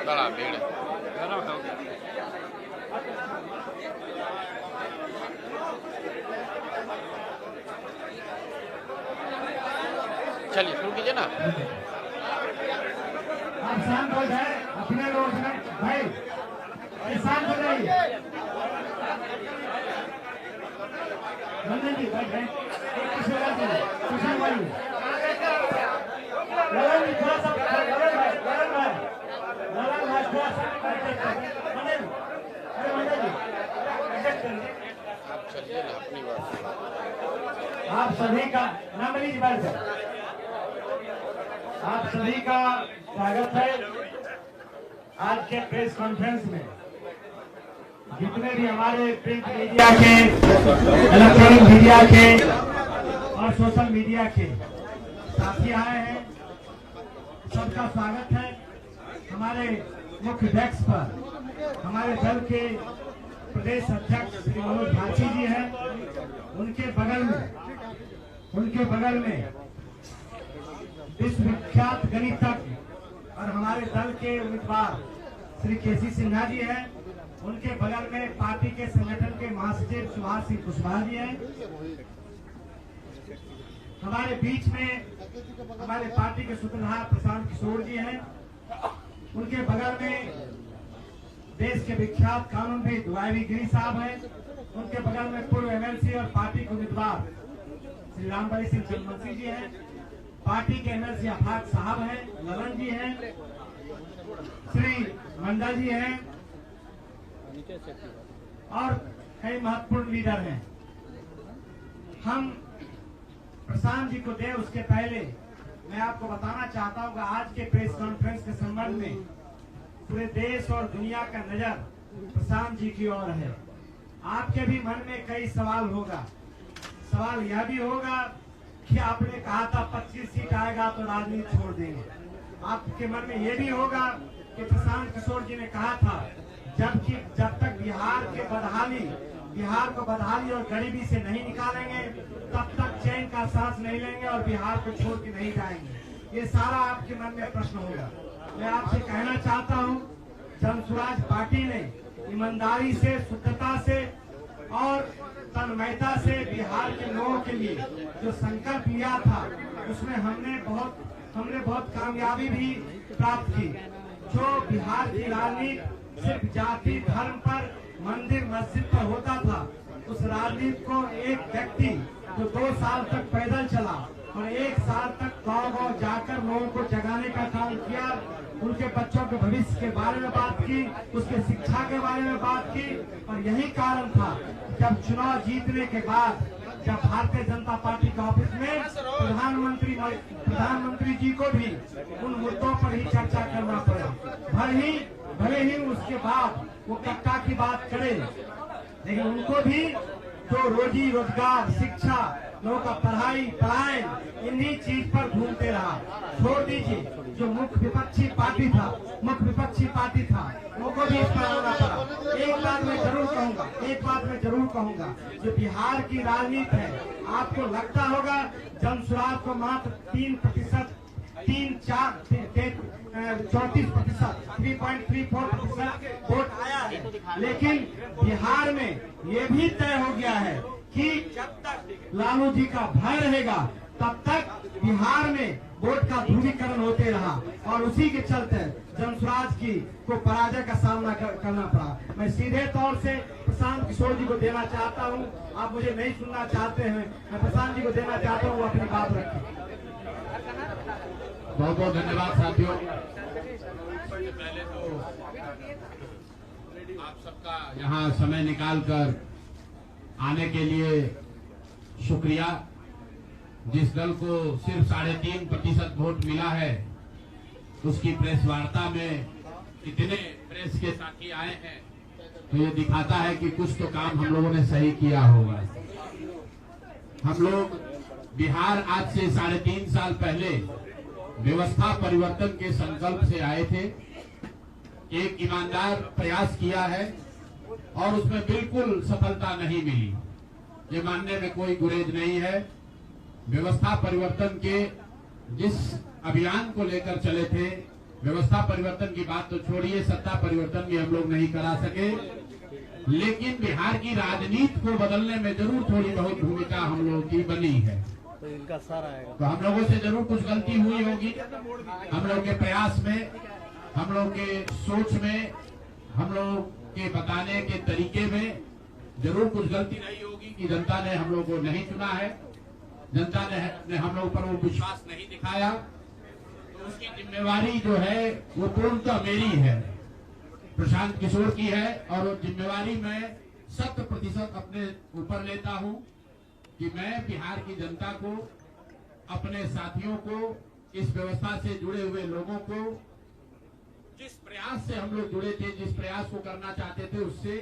बड़ा भीड़ है। चलिए शुरू कीजिए ना। आप शांत हो जाए, अपने लोग भाई शांत हो जाइए। रंजन जी बैठ गए, ललन जी थोड़ा सा, ललन भाई थोड़ा सा मंदिर, अरे मंदिर जी एडजस्ट करिए। आप चलिए ना अपनी बात। आप सभी का नाम लीजिए बाहर से। आप सभी का स्वागत है आज के प्रेस कॉन्फ्रेंस में। जितने भी हमारे प्रिंट मीडिया के, इलेक्ट्रॉनिक मीडिया के और सोशल मीडिया के साथी आए हैं, सबका स्वागत है। हमारे मुख्य डेस्क पर हमारे दल के प्रदेश अध्यक्ष श्री मनोज भाची जी हैं। उनके बगल में विश्वविख्यात गणितज्ञ और हमारे दल के उम्मीदवार श्री केसी सिन्हा जी हैं। उनके बगल में पार्टी के संगठन के महासचिव सुभाष सिंह कुशवाहा जी हैं। हमारे बीच में हमारे पार्टी के सूत्रधार प्रशांत किशोर जी हैं। उनके बगल में देश के विख्यात कानूनविद वाईवी गिरी साहब हैं। उनके बगल में पूर्व एमएलसी और पार्टी के उम्मीदवार श्री रामबली सिंह चंद्रवंशी जी हैं। पार्टी के एमएलसी अफाक साहब हैं, ललन जी हैं, श्री मंडा जी हैं और कई महत्वपूर्ण लीडर हैं। हम प्रशांत जी को दे उसके पहले मैं आपको बताना चाहता हूं कि आज के प्रेस कॉन्फ्रेंस के संबंध में पूरे देश और दुनिया का नजर प्रशांत जी की ओर है। आपके भी मन में कई सवाल होगा। सवाल यह भी होगा कि आपने कहा था 25 सीट आएगा तो राजनीति छोड़ देंगे। आपके मन में यह भी होगा कि प्रशांत किशोर जी ने कहा था जब तक बिहार को बदहाली और गरीबी से नहीं निकालेंगे तब तक चैन का सांस नहीं लेंगे और बिहार को छोड़ के नहीं जाएंगे। ये सारा आपके मन में प्रश्न होगा। मैं आपसे कहना चाहता हूं, जनसुराज पार्टी ने ईमानदारी से, शुद्धता से और तन्मयता से बिहार के लोगों के लिए जो संकल्प लिया था उसमें हमने बहुत कामयाबी भी प्राप्त की। जो बिहार की राजनीति सिर्फ जाति धर्म पर, मंदिर मस्जिद पर होता था, उस राजनीति को एक व्यक्ति जो 2 साल तक पैदल चला और 1 साल तक गांव-गांव जाकर लोगों को जगाने का काम किया, उनके बच्चों के भविष्य के बारे में बात की, उसके शिक्षा के बारे में बात की। और यही कारण था जब चुनाव जीतने के बाद जब भारतीय जनता पार्टी के ऑफिस में प्रधानमंत्री जी को भी उन मुद्दों पर ही चर्चा करना पड़ा। भले ही उसके बाद वो कट्टा की बात करे, लेकिन उनको भी जो रोजी रोजगार, शिक्षा, लोगों का पढ़ाई इन्हीं चीज पर घूमते रहा। छोड़ दीजिए जो मुख्य विपक्षी पार्टी था उनको भी इस पर आना पड़ा। एक बात मैं जरूर कहूंगा, जो बिहार की राजनीति है, आपको लगता होगा जनसुराज को मात्र 3%, 3.34% वोट आया है। लेकिन बिहार में ये भी तय हो गया है कि जब तक लालू जी का भय रहेगा तब तक बिहार में वोट का ध्रुवीकरण होते रहा और उसी के चलते जनसुराज को पराजय का सामना करना पड़ा। मैं सीधे तौर से प्रशांत किशोर जी को देना चाहता हूं। आप मुझे नहीं सुनना चाहते हैं, मैं प्रशांत जी को देना चाहता हूं, वो अपनी बात रखें। बहुत बहुत धन्यवाद साथियों। पहले तो आप सबका यहाँ समय निकालकर आने के लिए शुक्रिया। जिस दल को सिर्फ 3.5% वोट मिला है, उसकी प्रेस वार्ता में इतने प्रेस के साथी आए हैं, तो ये दिखाता है कि कुछ तो काम हम लोगों ने सही किया होगा। हम लोग बिहार आज से 3.5 साल पहले व्यवस्था परिवर्तन के संकल्प से आए थे। एक ईमानदार प्रयास किया है और उसमें बिल्कुल सफलता नहीं मिली, ये मानने में कोई गुरेज नहीं है। व्यवस्था परिवर्तन के जिस अभियान को लेकर चले थे व्यवस्था परिवर्तन की बात तो छोड़िए, सत्ता परिवर्तन भी हम लोग नहीं करा सके, लेकिन बिहार की राजनीति को बदलने में जरूर थोड़ी बहुत भूमिका हम लोगों की बनी है। तो इनका सारा आएगा, तो हम लोगों से जरूर कुछ गलती हुई होगी, हम लोग के प्रयास में, हम लोग के सोच में, हम लोग के बताने के तरीके में जरूर कुछ गलती रही होगी कि जनता ने हम लोग को नहीं चुना है, जनता ने हम लोग पर वो विश्वास नहीं दिखाया। तो उसकी जिम्मेवारी जो है वो पूर्णतः मेरी है, प्रशांत किशोर की है, और वो जिम्मेवारी मैं 100% अपने ऊपर लेता हूं कि मैं बिहार की जनता को, अपने साथियों को, इस व्यवस्था से जुड़े हुए लोगों को, जिस प्रयास से हम लोग जुड़े थे, जिस प्रयास को करना चाहते थे, उससे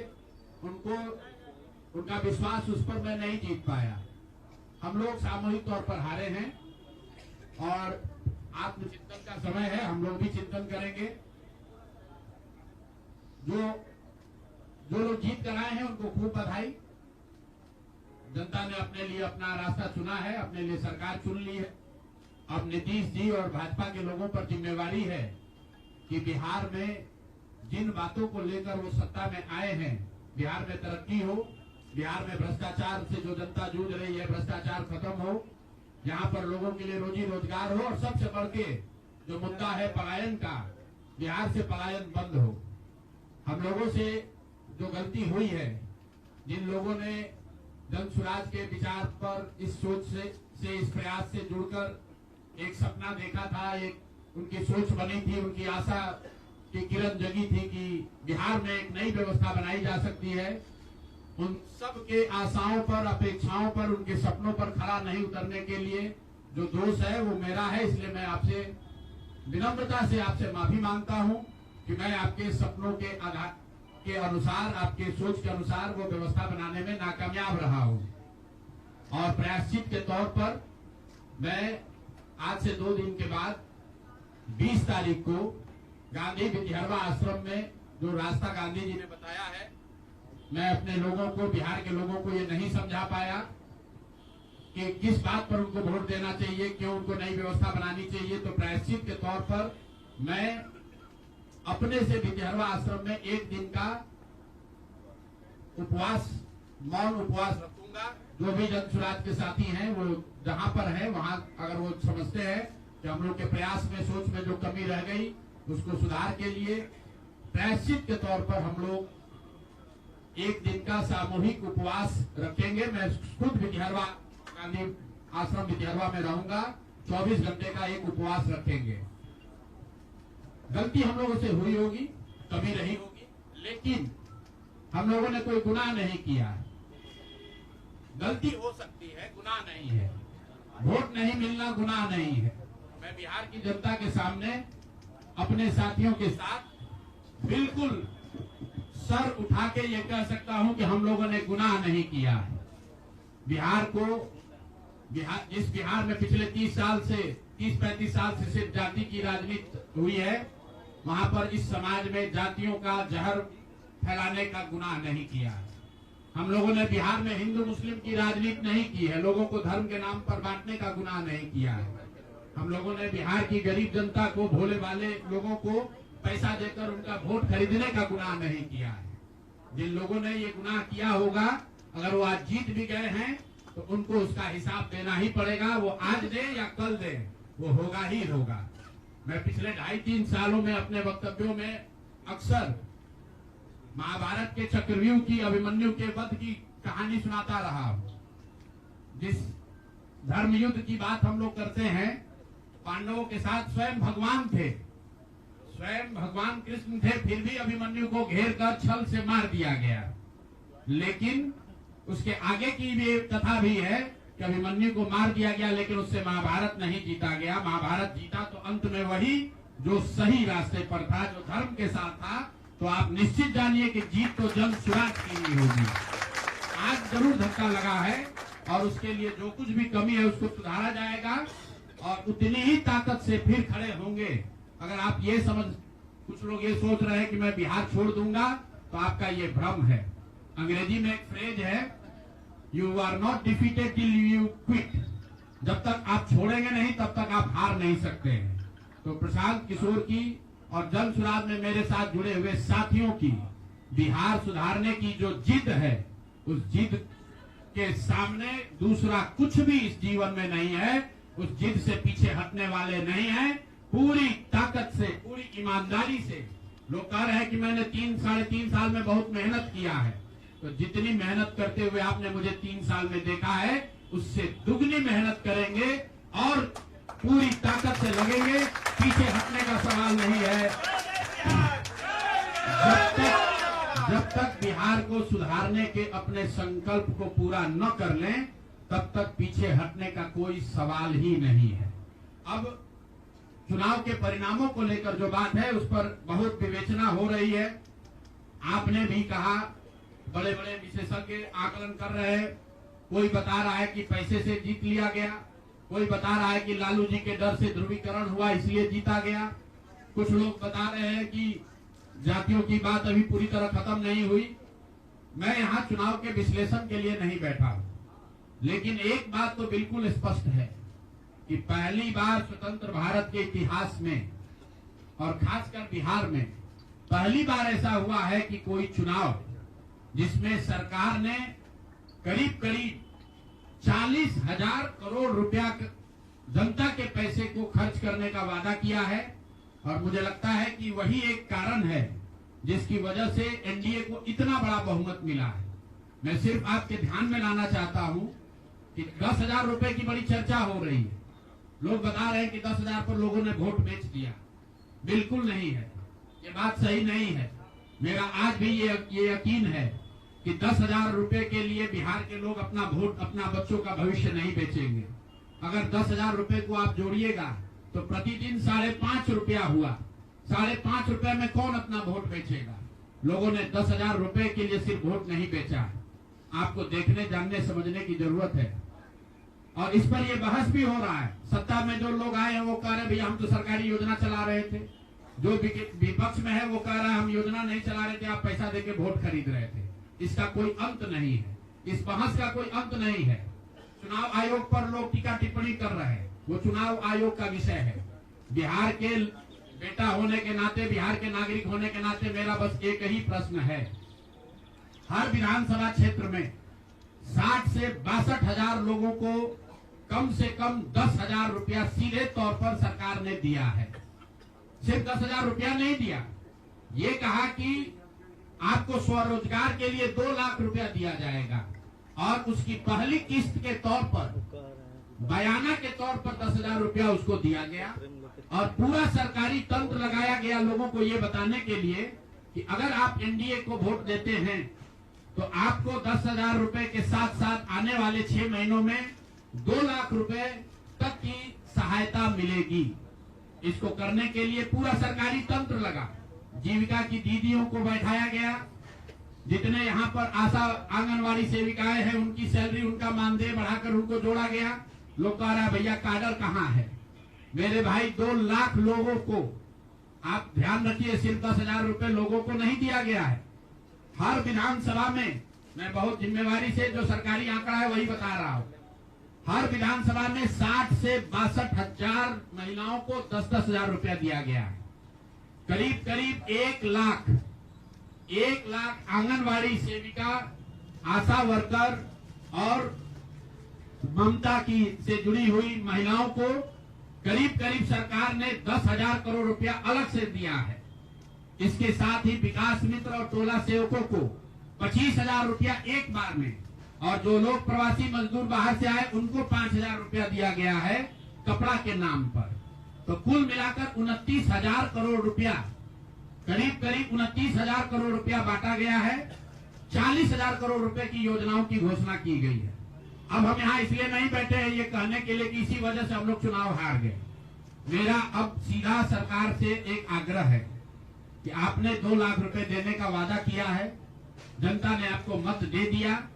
उनका विश्वास उस पर मैं नहीं जीत पाया। हम लोग सामूहिक तौर पर हारे हैं और आत्मचिंतन का समय है, हम लोग भी चिंतन करेंगे। जो लोग जीत कर आए हैं उनको खूब बधाई। जनता ने अपने लिए अपना रास्ता चुना है, अपने लिए सरकार चुन ली है। अब नीतीश जी और भाजपा के लोगों पर जिम्मेवारी है कि बिहार में जिन बातों को लेकर वो सत्ता में आए हैं, बिहार में तरक्की हो, बिहार में भ्रष्टाचार से जो जनता जूझ रही है, भ्रष्टाचार खत्म हो, यहाँ पर लोगों के लिए रोजी रोजगार हो, और सबसे बढ़ के जो मुद्दा है पलायन का, बिहार से पलायन बंद हो। हम लोगों से जो गलती हुई है, जिन लोगों ने जन स्वराज के विचार पर इस सोच से इस प्रयास से जुड़कर एक सपना देखा था, एक उनकी सोच बनी थी, उनकी आशा की किरण जगी थी कि बिहार में एक नई व्यवस्था बनाई जा सकती है, उन सब के आशाओं पर, अपेक्षाओं पर, उनके सपनों पर खरा नहीं उतरने के लिए जो दोष है वो मेरा है। इसलिए मैं आपसे विनम्रता से आपसे माफी मांगता हूं कि मैं आपके सपनों के आधार के अनुसार, आपके सोच के अनुसार वो व्यवस्था बनाने में नाकामयाब रहा हूं। और प्रायश्चित के तौर पर मैं आज से 2 दिन के बाद 20 तारीख को गांधी विद्यारवा आश्रम में जो रास्ता गांधी जी ने बताया है, मैं अपने लोगों को, बिहार के लोगों को ये नहीं समझा पाया कि किस बात पर उनको वोट देना चाहिए, क्यों उनको नई व्यवस्था बनानी चाहिए। तो प्रायश्चित के तौर पर मैं अपने से विद्यारवा आश्रम में 1 दिन का उपवास, मौन उपवास रखूंगा। जो भी जन स्वराज के साथी हैं वो जहां पर है वहां अगर वो समझते हैं कि हम लोग के प्रयास में, सोच में जो कमी रह गई उसको सुधार के लिए प्रायश्चित के तौर पर हम लोग 1 दिन का सामूहिक उपवास रखेंगे। मैं खुद विद्यारवा, गांधी आश्रम विद्यारवा में रहूंगा, 24 घंटे का एक उपवास रखेंगे। गलती हम लोगों से हुई होगी, कमी रही होगी, लेकिन हम लोगों ने कोई गुनाह नहीं किया। गलती हो सकती है, गुनाह नहीं है। वोट नहीं मिलना गुनाह नहीं है। मैं बिहार की जनता के सामने अपने साथियों के साथ बिल्कुल सर उठा के ये कह सकता हूं कि हम लोगों ने गुनाह नहीं किया है। जिस बिहार में पिछले 30-35 साल से सिर्फ जाति की राजनीति हुई है, वहां पर इस समाज में जातियों का जहर फैलाने का गुनाह नहीं किया है। हम लोगों ने बिहार में हिंदू मुस्लिम की राजनीति नहीं की है, लोगों को धर्म के नाम पर बांटने का गुनाह नहीं किया है। हम लोगों ने बिहार की गरीब जनता को, भोले वाले लोगों को पैसा देकर उनका वोट खरीदने का गुनाह नहीं किया है। जिन लोगों ने ये गुनाह किया होगा, अगर वो आज जीत भी गए हैं तो उनको उसका हिसाब देना ही पड़ेगा। वो आज दे या कल दे, वो होगा ही होगा। मैं पिछले 2.5-3 सालों में अपने वक्तव्यों में अक्सर महाभारत के चक्रव्यूह की, अभिमन्यु के वध की कहानी सुनाता रहा हूं। जिस धर्म युद्ध की बात हम लोग करते हैं, पांडवों के साथ स्वयं भगवान थे, स्वयं भगवान कृष्ण थे, फिर भी अभिमन्यु को घेर कर छल से मार दिया गया। लेकिन उसके आगे की भी एक कथा भी है कि अभिमन्यु को मार दिया गया, लेकिन उससे महाभारत नहीं जीता गया। महाभारत जीता तो अंत में वही जो सही रास्ते पर था, जो धर्म के साथ था। तो आप निश्चित जानिए कि जीत तो जन स्वराज की ही होगी। आज जरूर धक्का लगा है और उसके लिए जो कुछ भी कमी है उसको सुधारा जाएगा और उतनी ही ताकत से फिर खड़े होंगे। अगर आप ये कुछ लोग ये सोच रहे हैं कि मैं बिहार छोड़ दूंगा, तो आपका ये भ्रम है। अंग्रेजी में एक फ्रेज है, you are not defeated till you quit. जब तक आप छोड़ेंगे नहीं तब तक आप हार नहीं सकते हैं। तो प्रशांत किशोर की और जन सुराग में मेरे साथ जुड़े हुए साथियों की बिहार सुधारने की जो जिद है, उस जिद के सामने दूसरा कुछ भी इस जीवन में नहीं है। उस जिद से पीछे हटने वाले नहीं हैं। पूरी ताकत से, पूरी ईमानदारी से लोग कह रहे हैं कि मैंने 3-3.5 साल में बहुत मेहनत किया है, तो जितनी मेहनत करते हुए आपने मुझे 3 साल में देखा है, उससे दुगनी मेहनत करेंगे और पूरी ताकत से लगेंगे। पीछे हटने का सवाल नहीं है। जब तक बिहार को सुधारने के अपने संकल्प को पूरा न कर लें, तब तक पीछे हटने का कोई सवाल ही नहीं है। अब चुनाव के परिणामों को लेकर जो बात है, उस पर बहुत विवेचना हो रही है। आपने भी कहा, बड़े बड़े विशेषज्ञ आकलन कर रहे हैं। कोई बता रहा है कि पैसे से जीत लिया गया, कोई बता रहा है कि लालू जी के डर से ध्रुवीकरण हुआ इसलिए जीता गया। कुछ लोग बता रहे हैं कि जातियों की बात अभी पूरी तरह खत्म नहीं हुई। मैं यहाँ चुनाव के विश्लेषण के लिए नहीं बैठा हूँ, लेकिन एक बात तो बिल्कुल स्पष्ट है कि पहली बार स्वतंत्र भारत के इतिहास में और खासकर बिहार में पहली बार ऐसा हुआ है कि कोई चुनाव जिसमें सरकार ने करीब 40,000 करोड़ रुपया जनता के पैसे को खर्च करने का वादा किया है। और मुझे लगता है कि वही एक कारण है जिसकी वजह से एनडीए को इतना बड़ा बहुमत मिला है। मैं सिर्फ आपके ध्यान में लाना चाहता हूं कि 10,000 रुपए की बड़ी चर्चा हो रही है। लोग बता रहे हैं कि 10,000 पर लोगों ने वोट बेच दिया। बिल्कुल नहीं है, ये बात सही नहीं है। मेरा आज भी ये यकीन है कि 10,000 रुपए के लिए बिहार के लोग अपना वोट, अपना बच्चों का भविष्य नहीं बेचेंगे। अगर 10,000 रुपए को आप जोड़िएगा तो प्रतिदिन 5.5 रुपया हुआ। 5.5 रुपए में कौन अपना वोट बेचेगा? लोगों ने 10,000 रुपए के लिए सिर्फ वोट नहीं बेचा है। आपको देखने, जानने, समझने की जरूरत है। और इस पर ये बहस भी हो रहा है। सत्ता में जो लोग आए हैं वो कह रहे हैं भैया हम तो सरकारी योजना चला रहे थे। जो विपक्ष में है वो कह रहा है हम योजना नहीं चला रहे थे, आप पैसा देके वोट खरीद रहे थे। इसका कोई अंत नहीं है, इस बहस का कोई अंत नहीं है। चुनाव आयोग पर लोग टीका टिप्पणी कर रहे हैं, वो चुनाव आयोग का विषय है। बिहार के बेटा होने के नाते, बिहार के नागरिक होने के नाते मेरा बस एक ही प्रश्न है। हर विधानसभा क्षेत्र में 60 से 62,000 लोगों को कम से कम 10,000 रुपया सीधे तौर पर सरकार ने दिया है। सिर्फ 10,000 रुपया नहीं दिया, ये कहा कि आपको स्वरोजगार के लिए 2 लाख रुपया दिया जाएगा और उसकी पहली किस्त के तौर पर, बयाना के तौर पर 10,000 रुपया उसको दिया गया। और पूरा सरकारी तंत्र लगाया गया लोगों को ये बताने के लिए कि अगर आप एनडीए को वोट देते हैं तो आपको 10,000 रुपए के साथ साथ आने वाले 6 महीनों में 2 लाख रुपए तक की सहायता मिलेगी। इसको करने के लिए पूरा सरकारी तंत्र लगा। जीविका की दीदियों को बैठाया गया। जितने यहाँ पर आशा आंगनवाड़ी सेविकाएं हैं उनकी सैलरी, उनका मानदेय बढ़ाकर उनको जोड़ा गया। लोग कह रहा है भैया काडर कहाँ है? मेरे भाई 2 लाख लोगों को, आप ध्यान रखिए, सिर्फ 10,000 रुपए लोगों को नहीं दिया गया है। हर विधानसभा में, मैं बहुत जिम्मेवारी से जो सरकारी आंकड़ा है वही बता रहा हूँ, हर विधानसभा में 60 से 62,000 महिलाओं को 10,000 रुपया दिया गया है। करीब करीब 1 लाख आंगनवाड़ी सेविका, आशा वर्कर और ममता की से जुड़ी हुई महिलाओं को करीब सरकार ने 10,000 करोड़ रुपया अलग से दिया है। इसके साथ ही विकास मित्र और टोला सेवकों को 25,000 रुपया एक बार में, और जो लोग प्रवासी मजदूर बाहर से आए उनको 5,000 रुपया दिया गया है कपड़ा के नाम पर। तो कुल मिलाकर 29,000 करोड़ रुपया, करीब 29,000 करोड़ रुपया बांटा गया है। 40,000 करोड़ रुपए की योजनाओं की घोषणा की गई है। अब हम यहाँ इसलिए नहीं बैठे हैं ये कहने के लिए कि इसी वजह से हम लोग चुनाव हार गए। मेरा अब सीधा सरकार से एक आग्रह है कि आपने 2 लाख रुपए देने का वादा किया है, जनता ने आपको मत दे दिया,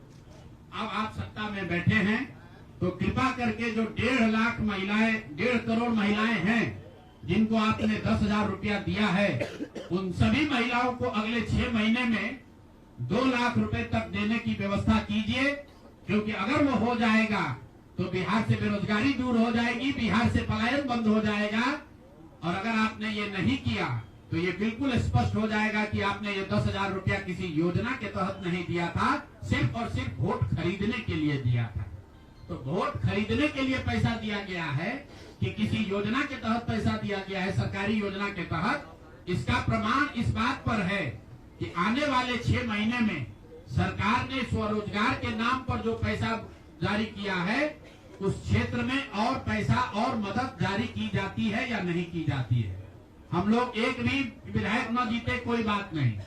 अब आप सत्ता में बैठे हैं, तो कृपा करके जो 1.5 लाख महिलाएं, 1.5 करोड़ महिलाएं हैं जिनको आपने 10,000 रुपया दिया है, उन सभी महिलाओं को अगले 6 महीने में 2 लाख रुपए तक देने की व्यवस्था कीजिए। क्योंकि अगर वो हो जाएगा तो बिहार से बेरोजगारी दूर हो जाएगी, बिहार से पलायन बंद हो जाएगा। और अगर आपने ये नहीं किया तो ये बिल्कुल स्पष्ट हो जाएगा कि आपने ये 10,000 रुपया किसी योजना के तहत नहीं दिया था, सिर्फ और सिर्फ वोट खरीदने के लिए दिया था। तो वोट खरीदने के लिए पैसा दिया गया है कि किसी योजना के तहत पैसा दिया गया है, सरकारी योजना के तहत, इसका प्रमाण इस बात पर है कि आने वाले 6 महीने में सरकार ने स्वरोजगार के नाम पर जो पैसा जारी किया है, उस क्षेत्र में और पैसा और मदद जारी की जाती है या नहीं की जाती है। हम लोग एक भी विधायक न जीते कोई बात नहीं,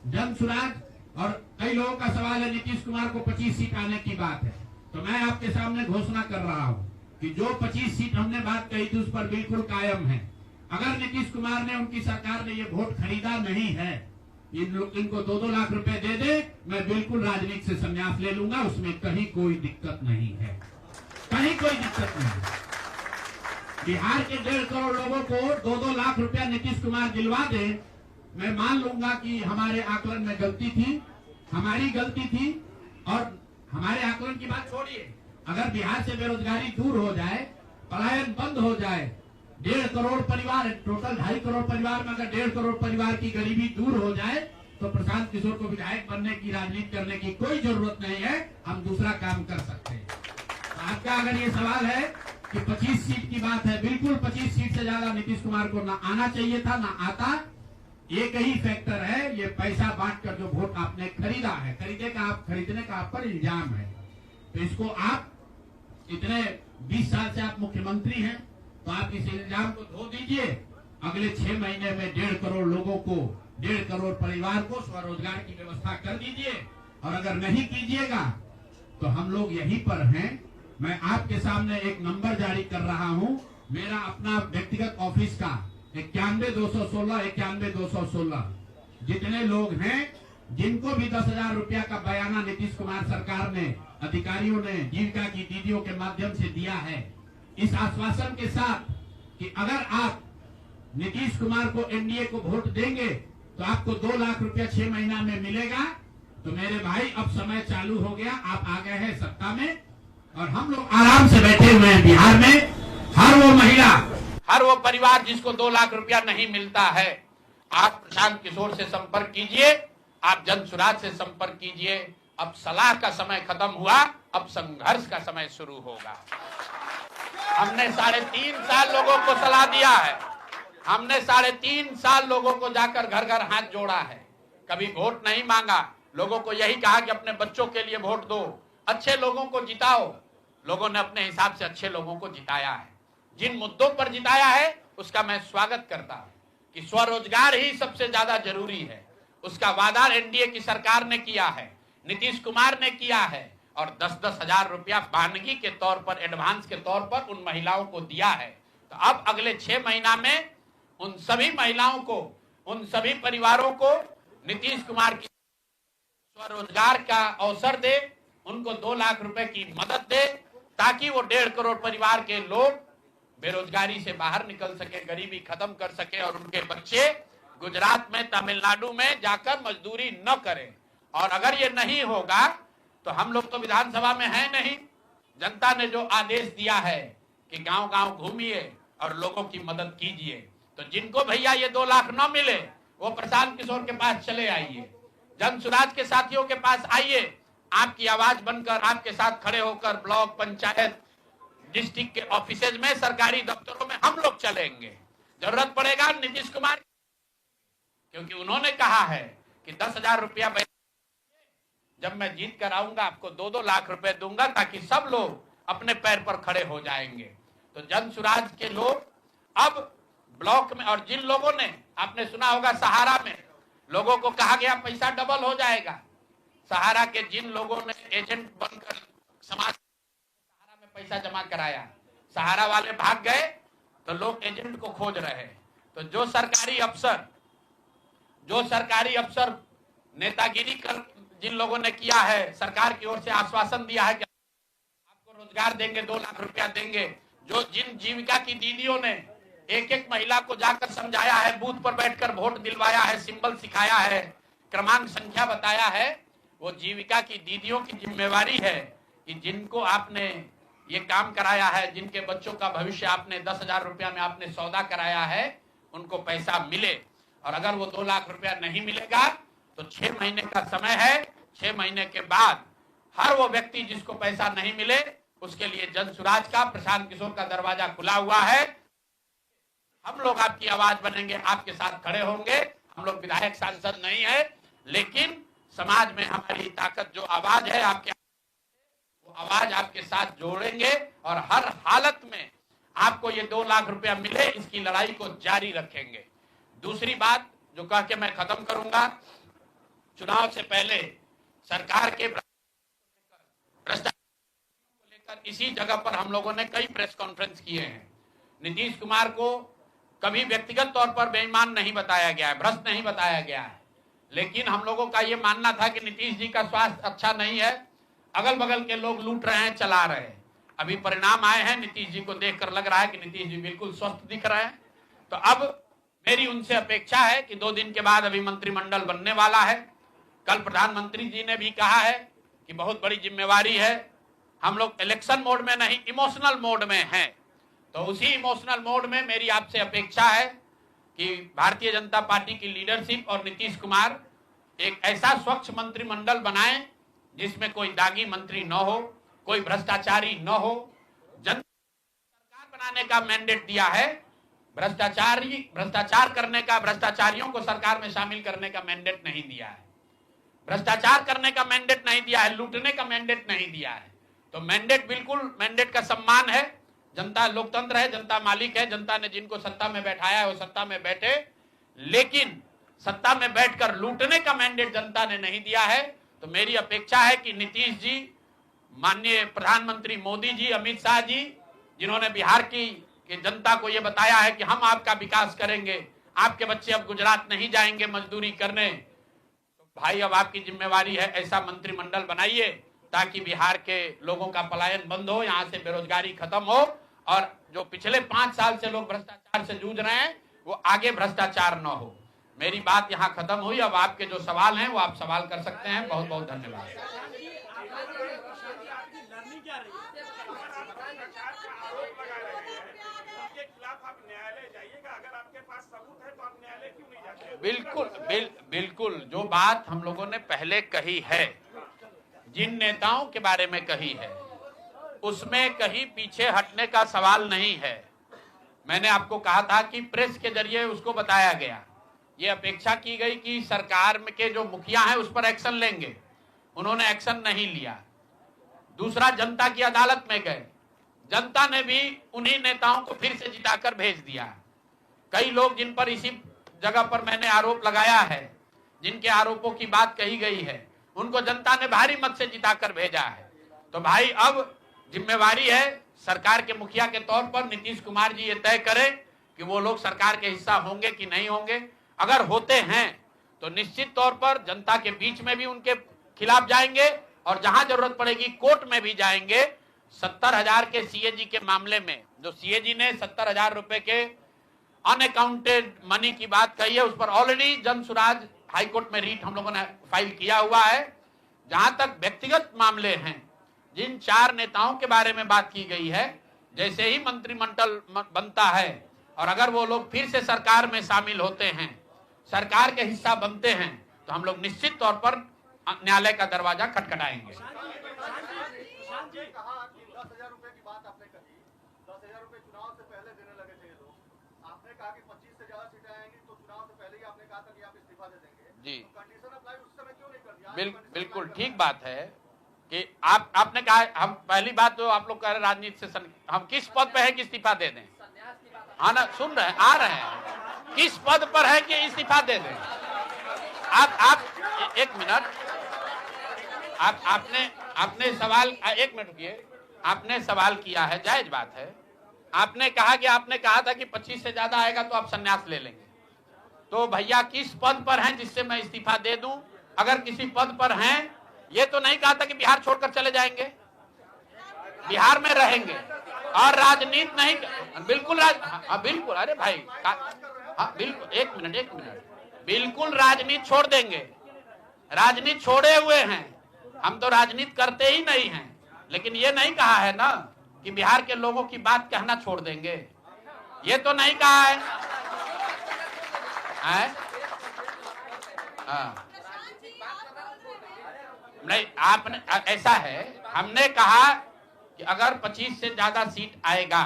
जन सुराज, और कई लोगों का सवाल है नीतीश कुमार को 25 सीट आने की बात है, तो मैं आपके सामने घोषणा कर रहा हूं कि जो 25 सीट हमने बात कही थी उस पर बिल्कुल कायम है। अगर नीतीश कुमार ने, उनकी सरकार ने ये वोट खरीदा नहीं है, इनको 2-2 लाख रुपए दे दे, मैं बिल्कुल राजनीति से संन्यास ले लूंगा, उसमें कहीं कोई दिक्कत नहीं है, कहीं कोई दिक्कत नहीं। बिहार के 1.5 करोड़ लोगों को 2-2 लाख रुपया नीतीश कुमार दिलवा दे, मैं मान लूंगा कि हमारे आकलन में गलती थी, हमारी गलती थी। और हमारे आकलन की बात छोड़िए, अगर बिहार से बेरोजगारी दूर हो जाए, पलायन बंद हो जाए, 1.5 करोड़ परिवार, टोटल 2.5 करोड़ परिवार में अगर 1.5 करोड़ परिवार की गरीबी दूर हो जाए, तो प्रशांत किशोर को विधायक बनने की, राजनीति करने की कोई जरूरत नहीं है, हम दूसरा काम कर सकते हैं। आपका अगर ये सवाल है कि 25 सीट की बात है, बिल्कुल 25 सीट से ज्यादा नीतीश कुमार को ना आना चाहिए था, ना आता। एक ही फैक्टर है, ये पैसा बांटकर जो वोट आपने खरीदा है, खरीदने का आप पर इल्जाम है, तो इसको आप इतने 20 साल से आप मुख्यमंत्री हैं, तो आप इस इल्जाम को धो दीजिए। अगले 6 महीने में 1.5 करोड़ लोगों को, 1.5 करोड़ परिवार को स्वरोजगार की व्यवस्था कर दीजिए, और अगर नहीं कीजिएगा तो हम लोग यहीं पर हैं। मैं आपके सामने एक नंबर जारी कर रहा हूं, मेरा अपना व्यक्तिगत ऑफिस का 91-216 जितने लोग हैं, जिनको भी 10,000 रुपया का बयाना नीतीश कुमार सरकार ने, अधिकारियों ने, जीविका की दीदियों के माध्यम से दिया है, इस आश्वासन के साथ कि अगर आप नीतीश कुमार को, एनडीए को वोट देंगे तो आपको 2 लाख रुपया 6 महीना में मिलेगा। तो मेरे भाई, अब समय चालू हो गया, आप आ गए हैं सत्ता में, और हम लोग आराम से बैठे हुए हैं बिहार में। हर वो महिला, हर वो परिवार जिसको 2 लाख रुपया नहीं मिलता है, आप प्रशांत किशोर से संपर्क कीजिए, आप जन सुराज से संपर्क कीजिए। अब सलाह का समय खत्म हुआ, अब संघर्ष का समय शुरू होगा। हमने 3.5 साल लोगों को सलाह दिया है, हमने 3.5 साल लोगों को जाकर घर घर हाथ जोड़ा है, कभी वोट नहीं मांगा, लोगों को यही कहा कि अपने बच्चों के लिए वोट दो, अच्छे लोगों को जिताओ। लोगों ने अपने हिसाब से अच्छे लोगों को जिताया है, जिन मुद्दों पर जिताया है उसका मैं स्वागत करता हूं कि स्वरोजगार ही सबसे ज्यादा जरूरी है। उसका वादा एनडीए की सरकार ने किया है, नीतीश कुमार ने किया है, और 10-10 हजार रुपया वानगी के तौर पर, एडवांस के तौर पर उन महिलाओं को दिया है। तो अब अगले 6 महीना में उन सभी महिलाओं को, उन सभी परिवारों को नीतीश कुमार की स्वरोजगार का अवसर दे, उनको 2 लाख रुपए की मदद दे, ताकि वो 1.5 करोड़ परिवार के लोग बेरोजगारी से बाहर निकल सके, गरीबी खत्म कर सके, और उनके बच्चे गुजरात में, तमिलनाडु में जाकर मजदूरी न करें। और अगर ये नहीं होगा तो हम लोग तो विधानसभा में हैं नहीं, जनता ने जो आदेश दिया है कि गांव-गांव घूमिए और लोगों की मदद कीजिए, तो जिनको भैया ये 2 लाख न मिले, वो प्रशांत किशोर के पास चले आइए, जन सुराज के साथियों के पास आइए, आपकी आवाज बनकर, आपके साथ खड़े होकर ब्लॉक, पंचायत, डिस्ट्रिक्ट के ऑफिसेज में, सरकारी दफ्तरों में हम लोग चलेंगे। जरूरत पड़ेगा नीतीश कुमार, क्योंकि उन्होंने कहा है कि 10,000 रुपया जब मैं जीत कर आऊंगा आपको 2-2 लाख रुपए दूंगा, ताकि सब लोग अपने पैर पर खड़े हो जाएंगे। तो जन सुराज के लोग अब ब्लॉक में, और जिन लोगों ने, आपने सुना होगा सहारा में लोगों को कहा गया पैसा डबल हो जाएगा, सहारा के जिन लोगों ने एजेंट बनकर समाज सहारा में पैसा जमा कराया, सहारा वाले भाग गए तो लोग एजेंट को खोज रहे हैं। तो जो सरकारी अफसर नेतागिरी कर जिन लोगों ने किया है, सरकार की ओर से आश्वासन दिया है कि आपको रोजगार देंगे, 2 लाख रुपया देंगे, जिन जीविका की दीदियों ने एक महिला को जाकर समझाया है, बूथ पर बैठकर वोट दिलवाया है, सिंबल सिखाया है, क्रमांक संख्या बताया है, वो जीविका की दीदियों की जिम्मेवारी है कि जिनको आपने ये काम कराया है, जिनके बच्चों का भविष्य आपने 10,000 रुपया में आपने सौदा कराया है, उनको पैसा मिले। और अगर वो 2 लाख रुपया नहीं मिलेगा तो 6 महीने का समय है। 6 महीने के बाद हर वो व्यक्ति जिसको पैसा नहीं मिले उसके लिए जन सुराज का, प्रशांत किशोर का दरवाजा खुला हुआ है। हम लोग आपकी आवाज बनेंगे, आपके साथ खड़े होंगे। हम लोग विधायक सांसद नहीं है, लेकिन समाज में हमारी ताकत जो आवाज है आपके, वो आवाज आपके साथ जोड़ेंगे और हर हालत में आपको ये 2 लाख रुपया मिले, इसकी लड़ाई को जारी रखेंगे। दूसरी बात जो कह के मैं खत्म करूंगा, चुनाव से पहले सरकार के भ्रष्टाचार को लेकर इसी जगह पर हम लोगों ने कई प्रेस कॉन्फ्रेंस किए हैं। नीतीश कुमार को कभी व्यक्तिगत तौर पर बेईमान नहीं बताया गया है, भ्रष्ट नहीं बताया गया है, लेकिन हम लोगों का ये मानना था कि नीतीश जी का स्वास्थ्य अच्छा नहीं है, अगल बगल के लोग लूट रहे हैं, चला रहे हैं। अभी परिणाम आए हैं, नीतीश जी को देखकर लग रहा है कि नीतीश जी बिल्कुल स्वस्थ दिख रहे हैं। तो अब मेरी उनसे अपेक्षा है कि 2 दिन के बाद अभी मंत्रिमंडल बनने वाला है। कल प्रधानमंत्री जी ने भी कहा है कि बहुत बड़ी जिम्मेवारी है, हम लोग इलेक्शन मोड में नहीं इमोशनल मोड में हैं। तो उसी इमोशनल मोड में मेरी आपसे अपेक्षा है कि भारतीय जनता पार्टी की लीडरशिप और नीतीश कुमार एक ऐसा स्वच्छ मंत्रिमंडल बनाएं जिसमें कोई दागी मंत्री न हो, कोई भ्रष्टाचारी न हो। जनता सरकार बनाने का मैंडेट दिया है, भ्रष्टाचार करने का, भ्रष्टाचारियों को सरकार में शामिल करने का मैंडेट नहीं दिया है, भ्रष्टाचार करने का मैंडेट नहीं दिया है, लूटने का मैंडेट नहीं दिया है। तो मैंडेट, बिल्कुल मैंडेट का सम्मान है। जनता लोकतंत्र है, जनता मालिक है, जनता ने जिनको सत्ता में बैठाया है वो सत्ता में बैठे, लेकिन सत्ता में बैठकर लूटने का मैंडेट जनता ने नहीं दिया है। तो मेरी अपेक्षा है कि नीतीश जी, माननीय प्रधानमंत्री मोदी जी, अमित शाह जी, जिन्होंने बिहार की जनता को यह बताया है कि हम आपका विकास करेंगे, आपके बच्चे अब गुजरात नहीं जाएंगे मजदूरी करने, तो भाई अब आपकी जिम्मेवारी है ऐसा मंत्रिमंडल बनाइए ताकि बिहार के लोगों का पलायन बंद हो, यहाँ से बेरोजगारी खत्म हो और जो पिछले 5 साल से लोग भ्रष्टाचार से जूझ रहे हैं वो आगे भ्रष्टाचार न हो। मेरी बात यहाँ खत्म हुई। अब आपके जो सवाल हैं वो आप सवाल कर सकते हैं। बहुत बहुत धन्यवाद। बिल्कुल जो बात हम लोगों ने पहले कही है, जिन नेताओं के बारे में कही है, उसमें कहीं पीछे हटने का सवाल नहीं है। मैंने आपको कहा था कि प्रेस के जरिए उसको बताया गया, ये अपेक्षा की गई कि सरकार के जो मुखिया हैं उस पर एक्शन लेंगे, उन्होंने एक्शन नहीं लिया। दूसरा, जनता की अदालत में गए, जनता ने भी उन्हीं नेताओं को फिर से जिताकर भेज दिया। कई लोग जिन पर इसी जगह पर मैंने आरोप लगाया है, जिनके आरोपों की बात कही गई है, उनको जनता ने भारी मत से जिताकर भेजा है। तो भाई अब जिम्मेवारी है सरकार के मुखिया के तौर पर नीतीश कुमार जी ये तय करें कि वो लोग सरकार के हिस्सा होंगे कि नहीं होंगे। अगर होते हैं तो निश्चित तौर पर जनता के बीच में भी उनके खिलाफ जाएंगे और जहां जरूरत पड़ेगी कोर्ट में भी जाएंगे। 70,000 के सीएजी के मामले में जो सीएजी ने 70,000 रुपए के अनअकाउंटेड मनी की बात कही है, उस पर ऑलरेडी जन सुराज हाईकोर्ट में रीट हम लोगों ने फाइल किया हुआ है। जहां तक व्यक्तिगत मामले हैं, जिन 4 नेताओं के बारे में बात की गई है, जैसे ही मंत्रिमंडल बनता है और अगर वो लोग फिर से सरकार में शामिल होते हैं, सरकार के हिस्सा बनते हैं, तो हम लोग निश्चित तौर पर न्यायालय का दरवाजा खटखटाएंगे। जी, बिल्कुल ठीक बात है कि आपने कहा, हम पहली बात तो आप लोग कह रहे राजनीति से हम किस पद पे है कि इस्तीफा दे दें। हाँ ना, सुन रहे हैं, आ रहे हैं, किस पद पर है कि इस्तीफा दे दें। आप एक मिनट, आपने सवाल, एक मिनट रुकिए, आपने सवाल किया है, जायज बात है। आपने कहा था कि 25 से ज्यादा आएगा तो आप संन्यास ले लेंगे। तो भैया किस पद पर हैं जिससे मैं इस्तीफा दे दूं? अगर किसी पद पर हैं, ये तो नहीं कहा था कि बिहार छोड़कर चले जाएंगे, बिहार में रहेंगे और राजनीति नहीं, बिल्कुल बिल्कुल, अरे भाई हाँ बिल्कुल, एक मिनट, बिल्कुल राजनीति छोड़ देंगे, राजनीति छोड़े हुए हैं, हम तो राजनीति करते ही नहीं हैं। लेकिन ये नहीं कहा है ना कि बिहार के लोगों की बात कहना छोड़ देंगे, ये तो नहीं कहा है। हाँ नहीं, आपने ऐसा है, हमने कहा कि अगर 25 से ज्यादा सीट आएगा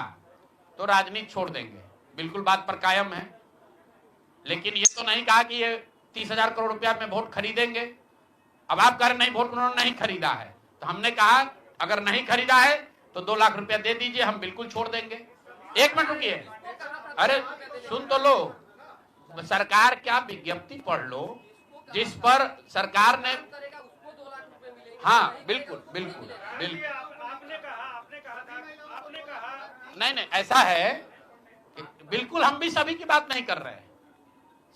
तो राजनीति छोड़ देंगे, बिल्कुल बात पर कायम है। लेकिन ये तो नहीं कहा कि ये 30,000 करोड़ रुपया में वोट खरीदेंगे। अब आप कह रहे नहीं, वोट उन्होंने नहीं खरीदा है, तो हमने कहा अगर नहीं खरीदा है तो 2 लाख रुपया दे दीजिए, हम बिल्कुल छोड़ देंगे। 1 मिनट रुकिए, अरे सुन तो लो, सरकार क्या विज्ञप्ति पढ़ लो जिस पर सरकार ने, हाँ बिल्कुल बिल्कुल बिल्कुल, नहीं ऐसा है, बिल्कुल हम भी सभी की बात नहीं कर रहे हैं।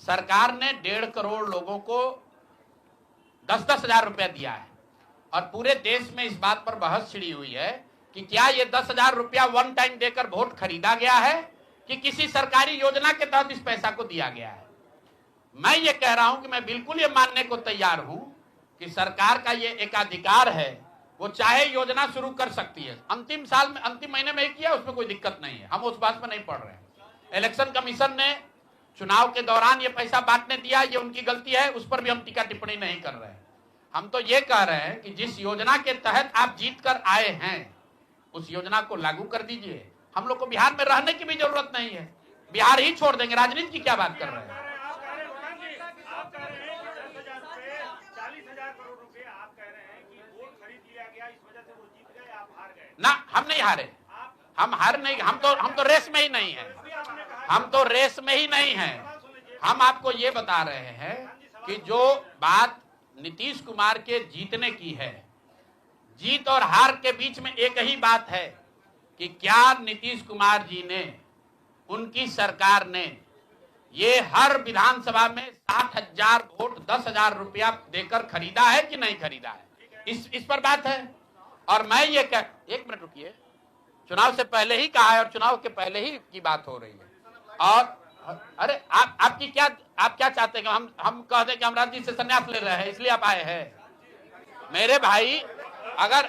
सरकार ने 1.5 करोड़ लोगों को 10-10 हजार रुपया दिया है और पूरे देश में इस बात पर बहस छिड़ी हुई है कि क्या ये 10 हजार रुपया वन टाइम देकर वोट खरीदा गया है कि किसी सरकारी योजना के तहत इस पैसा को दिया गया है। मैं ये कह रहा हूं कि मैं बिल्कुल ये मानने को तैयार हूं कि सरकार का ये एकाधिकार है, वो चाहे योजना शुरू कर सकती है। अंतिम साल में, अंतिम महीने में ही किया, उसमें कोई दिक्कत नहीं है, हम उस बात में नहीं पड़ रहे हैं। इलेक्शन कमीशन ने चुनाव के दौरान ये पैसा बांटने दिया, ये उनकी गलती है, उस पर भी हम टीका टिप्पणी नहीं कर रहे हैं। हम तो ये कह रहे हैं कि जिस योजना के तहत आप जीत कर आए हैं उस योजना को लागू कर दीजिए। हम लोग को बिहार में रहने की भी जरूरत नहीं है, बिहार ही छोड़ देंगे, राजनीति की क्या बात कर रहे हैं। ना हम नहीं हारे, हम हार नहीं, हम तो रेस में ही नहीं है, हम तो रेस में ही नहीं है। हम आपको ये बता रहे हैं कि जो बात नीतीश कुमार के जीतने की है, जीत और हार के बीच में एक ही बात है कि क्या नीतीश कुमार जी ने, उनकी सरकार ने ये हर विधानसभा में 60,000 वोट 10,000 रुपया देकर खरीदा है कि नहीं खरीदा है, इस पर बात है। और मैं ये कह, 1 मिनट रुकिए, चुनाव से पहले ही कहा है और चुनाव के पहले ही की बात हो रही है। और अरे आपकी क्या, आप क्या चाहते हैं? हम कहते हैं कि हम राजनीति से संन्यास ले रहे हैं इसलिए आप आए हैं। मेरे भाई, अगर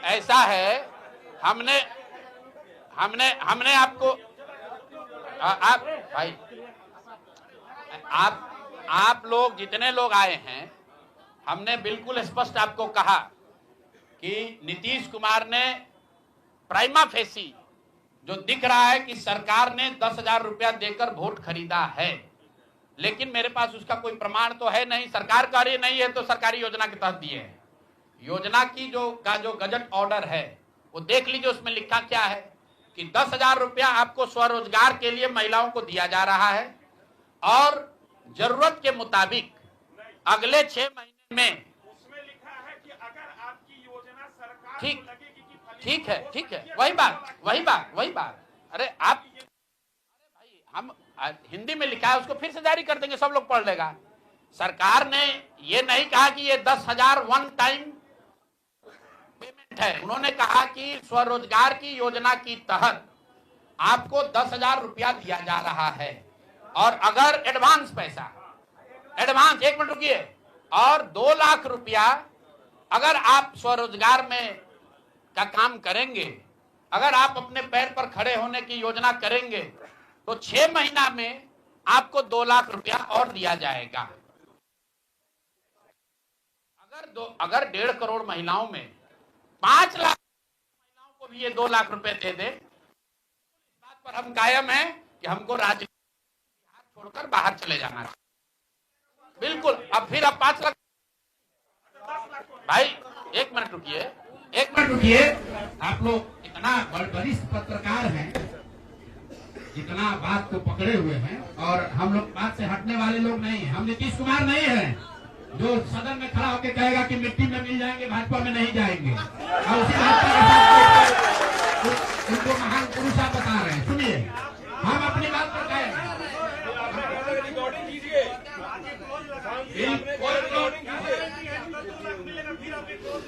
ऐसा है, हमने आपको, आप भाई, आप लोग जितने लोग आए हैं, हमने बिल्कुल स्पष्ट आपको कहा कि नीतीश कुमार ने प्राइमा फेसी जो दिख रहा है कि सरकार ने 10,000 रुपया देकर वोट खरीदा है, लेकिन मेरे पास उसका कोई प्रमाण तो है नहीं। सरकार कह रही नहीं है तो सरकारी योजना के तहत दिए हैं। योजना की जो गजट ऑर्डर है वो देख लीजिए, उसमें लिखा क्या है कि 10,000 रुपया आपको स्वरोजगार के लिए महिलाओं को दिया जा रहा है और जरूरत के मुताबिक अगले 6 महीने में, उसमें लिखा है कि अगर आपकी योजना सरकार ठीक को लगेगी कि ठीक है, वही बात। अरे आप, अरे भाई, हम हिंदी में लिखा है, उसको फिर से जारी कर देंगे, सब लोग पढ़ लेगा। सरकार ने ये नहीं कहा कि ये 10,000 वन टाइम पेमेंट है, उन्होंने कहा कि स्वरोजगार की योजना की तहत आपको 10,000 रुपया दिया जा रहा है और अगर एडवांस पैसा, एडवांस, 1 मिनट रुकिए, और 2 लाख रुपया अगर आप स्वरोजगार में का काम करेंगे, अगर आप अपने पैर पर खड़े होने की योजना करेंगे तो 6 महीना में आपको 2 लाख रुपया और दिया जाएगा। अगर 1.5 करोड़ महिलाओं में 5 लाख महिलाओं को भी ये 2 लाख रुपए दे दे, इस बात पर हम कायम हैं कि हमको राजनीति छोड़कर बाहर चले जाना है। बिल्कुल, अब 5 लाख, भाई 1 मिनट रुकिए, 1 मिनट रुकिए। आप लोग इतना वरिष्ठ पत्रकार हैं, इतना बात को पकड़े हुए हैं और हम लोग बात से हटने वाले लोग नहीं हैं। हम नीतीश कुमार नहीं हैं जो सदन में खड़ा होकर कहेगा कि मिट्टी में मिल जाएंगे, भाजपा में नहीं जाएंगे। और उसी भाजपा के साथ उनको महान पुरुष आप बता रहे हैं। सुनिए, हम अपनी बात पर कहें,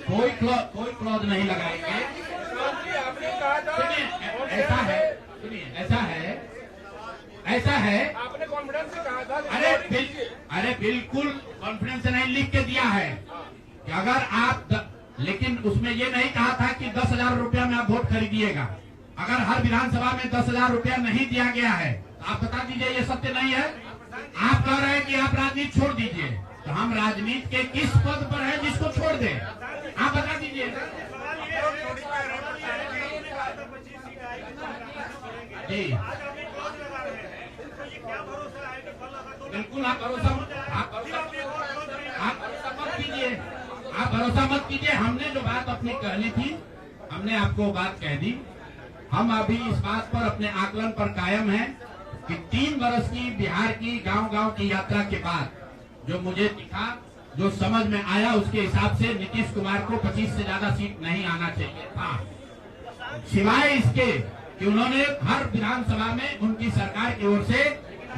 कोई क्लॉज नहीं लगाएंगे। सुनिए, ऐसा है, आपने कॉन्फिडेंस से कहा था। अरे बिल्कुल कॉन्फिडेंस से नहीं, लिख के दिया है कि अगर आप लेकिन उसमें ये नहीं कहा था कि 10,000 रुपया में आप वोट खरीदिएगा। अगर हर विधानसभा में 10,000 रुपया नहीं दिया गया है तो आप बता दीजिए ये सत्य नहीं है। आप कह रहे हैं कि आप राजनीति छोड़ दीजिए, तो हम राजनीति के किस पद पर है जिसको छोड़ दें? आप बता दीजिए। जी बिल्कुल, आप भरोसा मत कीजिए, आप भरोसा मत कीजिए। हमने जो बात अपनी कहनी थी, हमने आपको बात कह दी। हम अभी इस बात पर अपने आकलन पर कायम हैं कि 3 वर्ष की बिहार की गांव-गांव की यात्रा के बाद जो मुझे दिखा, जो समझ में आया, उसके हिसाब से नीतीश कुमार को 25 से ज्यादा सीट नहीं आना चाहिए था, सिवाय इसके कि उन्होंने हर विधानसभा में उनकी सरकार की ओर से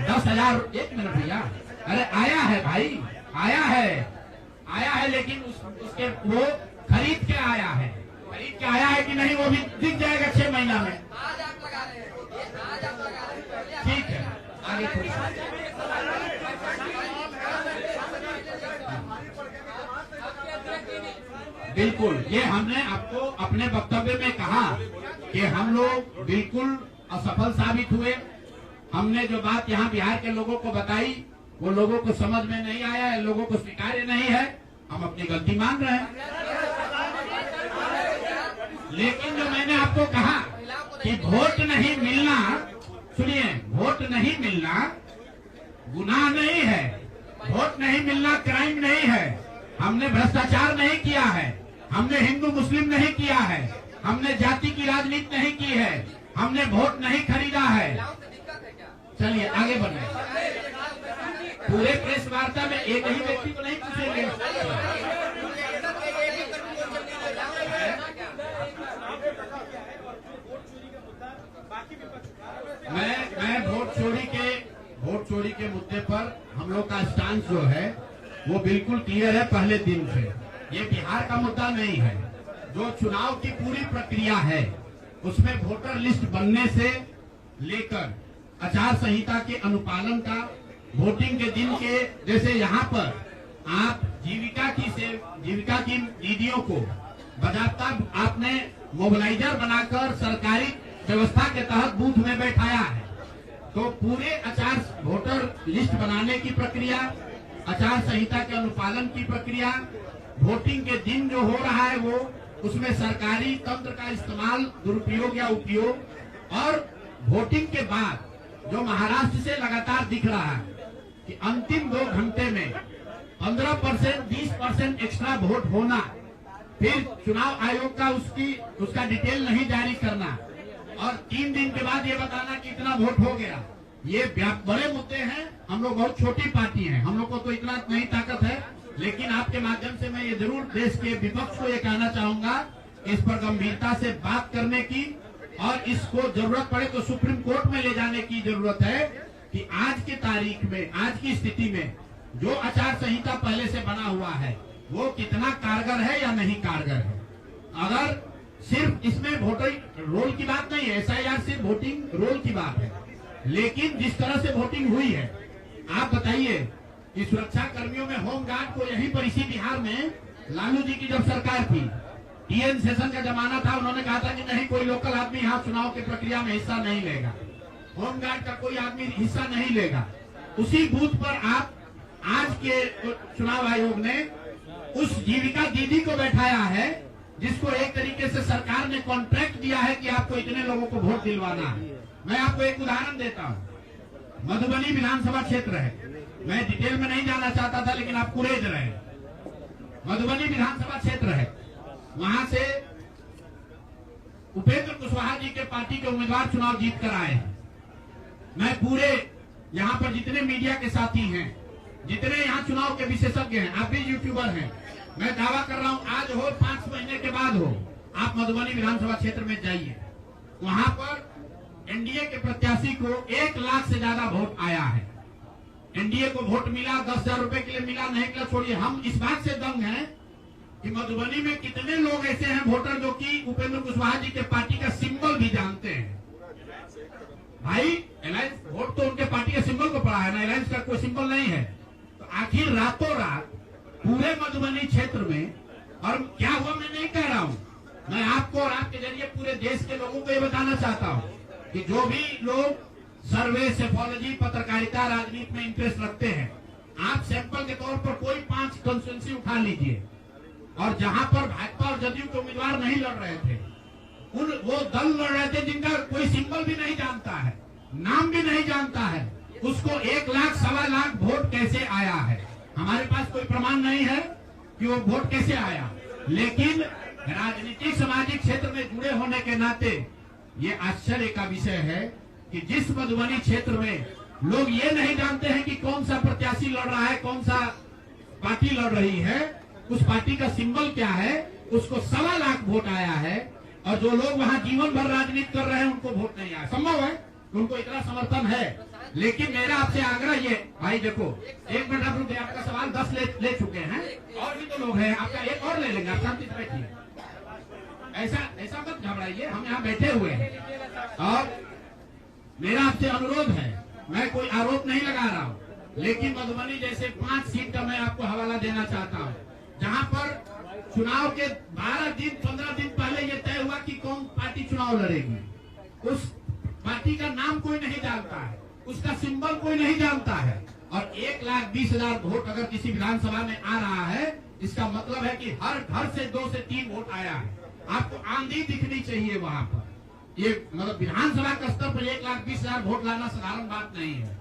10,000। 1 मिनट भैया, अरे आया है भाई, आया है, लेकिन उसके वो खरीद के आया है कि नहीं वो भी दिख जाएगा 6 महीना में। ठीक है, आगे बिल्कुल, ये हमने आपको अपने वक्तव्य में कहा कि हम लोग बिल्कुल असफल साबित हुए। हमने जो बात यहाँ बिहार के लोगों को बताई वो लोगों को समझ में नहीं आया है, लोगों को स्वीकार्य नहीं है। हम अपनी गलती मान रहे हैं, लेकिन जो मैंने आपको कहा कि वोट नहीं मिलना, सुनिए, वोट नहीं मिलना गुनाह नहीं है, वोट नहीं मिलना क्राइम नहीं है। हमने भ्रष्टाचार नहीं किया है, हमने हिंदू मुस्लिम नहीं किया है, हमने जाति की राजनीति नहीं की है, हमने वोट नहीं खरीदा है। चलिए आगे बढ़े। पूरे प्रेस वार्ता में एक ही व्यक्ति को नहीं पूछेंगे। मैं वोट चोरी के मुद्दे पर हम लोग का स्टांस जो है वो बिल्कुल क्लियर है पहले दिन से। ये बिहार का मुद्दा नहीं है। जो चुनाव की पूरी प्रक्रिया है उसमें वोटर लिस्ट बनने से लेकर आचार संहिता के अनुपालन का, वोटिंग के दिन के, जैसे यहाँ पर आप जीविका की दीदियों को बाकायदा आपने मोबिलाइजर बनाकर सरकारी व्यवस्था के तहत बूथ में बैठाया है। तो पूरे वोटर लिस्ट बनाने की प्रक्रिया, आचार संहिता के अनुपालन की प्रक्रिया, वोटिंग के दिन जो हो रहा है वो, उसमें सरकारी तंत्र का इस्तेमाल, दुरुपयोग या उपयोग, और वोटिंग के बाद जो महाराष्ट्र से लगातार दिख रहा है कि अंतिम 2 घंटे में 15%, 20% एक्स्ट्रा वोट होना, फिर चुनाव आयोग का उसका डिटेल नहीं जारी करना, और 3 दिन के बाद ये बताना कि इतना वोट हो गया। ये बड़े मुद्दे हैं। हम लोग बहुत छोटी पार्टी हैं, हम लोग को तो इतना नहीं ताकत है, लेकिन आपके माध्यम से मैं ये जरूर देश के विपक्ष को ये कहना चाहूंगा, इस पर गंभीरता से बात करने की, और इसको जरूरत पड़े तो सुप्रीम कोर्ट में ले जाने की जरूरत है कि आज की तारीख में, आज की स्थिति में जो आचार संहिता पहले से बना हुआ है वो कितना कारगर है या नहीं कारगर है। अगर सिर्फ इसमें वोटिंग रोल की बात नहीं है, SIR सिर्फ वोटिंग रोल की बात है, लेकिन जिस तरह से वोटिंग हुई है, आप बताइए कि सुरक्षा कर्मियों में होमगार्ड को यहीं पर इसी बिहार में लालू जी की जब सरकार थी, TN सेशन का जमाना था, उन्होंने कहा था कि नहीं कोई लोकल आदमी यहाँ चुनाव की प्रक्रिया में हिस्सा नहीं लेगा, होमगार्ड का कोई आदमी हिस्सा नहीं लेगा। उसी बूथ पर आप आज के चुनाव आयोग ने उस जीविका दीदी को बैठाया है जिसको एक तरीके से सरकार ने कॉन्ट्रैक्ट दिया है कि आपको इतने लोगों को वोट दिलवाना है। मैं आपको एक उदाहरण देता हूँ। मधुबनी विधानसभा क्षेत्र है, मैं डिटेल में नहीं जाना चाहता था लेकिन आप कुरेद रहे। मधुबनी विधानसभा क्षेत्र है, वहां से उपेंद्र कुशवाहा जी के पार्टी के उम्मीदवार चुनाव जीत कर आए हैं। मैं पूरे यहाँ पर जितने मीडिया के साथी हैं, जितने यहाँ चुनाव के विशेषज्ञ हैं, आप भी यूट्यूबर हैं, मैं दावा कर रहा हूँ आज हो 5 महीने के बाद हो, आप मधुबनी विधानसभा क्षेत्र में जाइए, वहां पर एनडीए के प्रत्याशी को 1 लाख से ज्यादा वोट आया है। एनडीए को वोट मिला, 10,000 रुपए के लिए मिला, नहीं मिला छोड़िए। हम इस बात से दंग हैं कि मधुबनी में कितने लोग ऐसे हैं वोटर जो कि उपेंद्र कुशवाहा जी के पार्टी का सिंबल भी जानते हैं। भाई अलायंस वोट तो उनके पार्टी के सिंबल को पड़ा है ना, अलायंस का कोई सिंबल नहीं है। तो आखिर रातों रात पूरे मधुबनी क्षेत्र में, और क्या हुआ मैं नहीं कह रहा हूँ, मैं आपको और आपके जरिए पूरे देश के लोगों को ये बताना चाहता हूँ कि जो भी लोग सर्वे, सेफोलॉजी, पत्रकारिता, राजनीति में इंटरेस्ट रखते हैं। आप सैंपल के तौर पर कोई 5 कंस्टिट्यूंसी उठा लीजिए, और जहां पर भाजपा और जदयू के उम्मीदवार नहीं लड़ रहे थे, वो दल लड़ रहे थे जिनका कोई सिंबल भी नहीं जानता है, नाम भी नहीं जानता है, उसको 1 लाख, 1.25 लाख वोट कैसे आया है? हमारे पास कोई प्रमाण नहीं है कि वो वोट कैसे आया, लेकिन राजनीतिक सामाजिक क्षेत्र में जुड़े होने के नाते ये आश्चर्य का विषय है कि जिस मधुबनी क्षेत्र में लोग ये नहीं जानते हैं कि कौन सा प्रत्याशी लड़ रहा है, कौन सा पार्टी लड़ रही है, उस पार्टी का सिंबल क्या है, उसको 1.25 लाख वोट आया है, और जो लोग वहां जीवन भर राजनीति कर रहे हैं उनको वोट नहीं आया। संभव है उनको इतना समर्थन है, लेकिन मेरा आपसे आग्रह ये, भाई देखो 1 मिनट आप रुके, आपका सवाल 10 ले चुके हैं, और भी तो लोग हैं, आपका एक और ले लेंगे, आप शांति से बैठिए, ऐसा मत घबराइए, हम यहाँ बैठे हुए हैं। और मेरा आपसे अनुरोध है, मैं कोई आरोप नहीं लगा रहा हूँ, लेकिन मधुबनी जैसे 5 सीट का मैं आपको हवाला देना चाहता हूँ, जहाँ पर चुनाव के 12 दिन 15 दिन पहले ये तय हुआ कि कौन पार्टी चुनाव लड़ेगी। उस पार्टी का नाम कोई नहीं जानता है, उसका सिंबल कोई नहीं जानता है, और 1,20,000 वोट अगर किसी विधानसभा में आ रहा है, इसका मतलब है कि हर घर से 2 से 3 वोट आया है। आपको आंधी दिखनी चाहिए वहां पर। ये मतलब विधानसभा के स्तर पर 1,20,000 वोट लाना साधारण बात नहीं है।